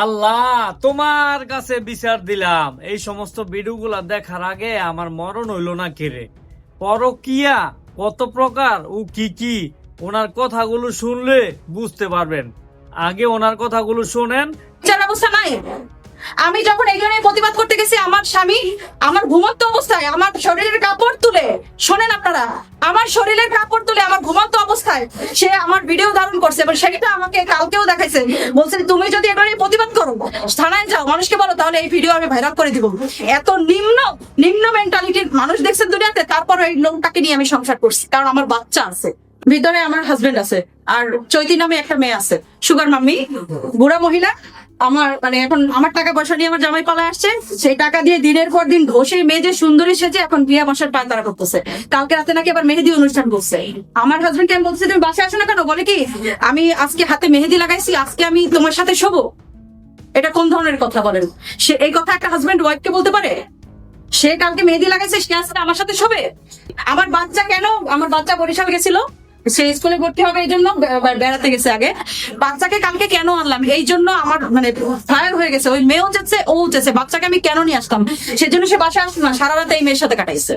আল্লাহ, তোমার কাছে বিচার দিলাম। এই সমস্ত ভিডিওগুলা দেখার আগে আমার মরণ হইল না কেরে। পরকিয়া কত প্রকার ও কি কি ওনার কথাগুলো শুনলে বুঝতে পারবেন। আগে ওনার কথাগুলো শোনেন। যার অবস্থা নাই। আমি যখন এখানে প্রতিবাদ করতে গেছি, আমার স্বামী আমার ঘুমন্ত অবস্থায় আমার শরীরের কাপড় তুলে, শোনেন আপনারা, আমার শরীরের কাপড় তুলে আমার ঘুমন্ত অবস্থায় সে আমার ভিডিও ধারণ করছে এবং সেটা আমাকে কালকেও দেখাইছে। বলছে তুমি যদি এখানে প্রতিবাদ করো, থানায় যাও, মানুষকে বলো, তাহলে এই ভিডিও আমি ভাইরাল করে দিব। এত নিম্ন মেন্টালিটির মানুষ দেখছেন দুনিয়াতে। তারপর এই লোকটাকে নিয়ে আমি সংসার করছি, কারণ আমার বাচ্চা আছে ভিতরে, আমার হাজবেন্ড আছে, আর চৈতি নামে একটা মেয়ে আছে, সুগার মাম্মি, বুড়া মহিলা। আমার মানে এখন আমার টাকা পয়সা নিয়ে আমার জামাই পালা আসছে, সেই টাকা দিয়ে দিনের পর দিন ঘষে মেজে সুন্দরী সেজে এখন বিয়ে বসার পায় তারা করতেছে। কালকে রাতে নাকি আবার মেহেদি অনুষ্ঠান করছে। আমার হাজবেন্ডকে আমি বলছি তুমি বাসায় আসো না কেন, বলে কি আমি আজকে হাতে মেহেদি লাগাইছি, আজকে আমি তোমার সাথে শোবো। এটা কোন ধরনের কথা বলেন? সে এই কথা একটা হাজবেন্ড ওয়াইফকে বলতে পারে? সে কালকে মেহেদি লাগাইছে, সে আজকে আমার সাথে শোবে? আমার বাচ্চা কেন, আমার বাচ্চা বরিশাল গেছিল, সে স্কুলে ভর্তি হবে এই জন্য বেড়াতে গেছে আগে। বাচ্চাকে কালকে কেন আনলাম এই জন্য আমার মানে ফায়ার হয়ে গেছে। ওই মেয়েও যাচ্ছে, ও যাচ্ছে, বাচ্চাকে আমি কেন নিয়ে আসতাম? সেজন্য সে বাসায় আসলো না, সারা রাত এই মেয়ের সাথে কাটাইছে।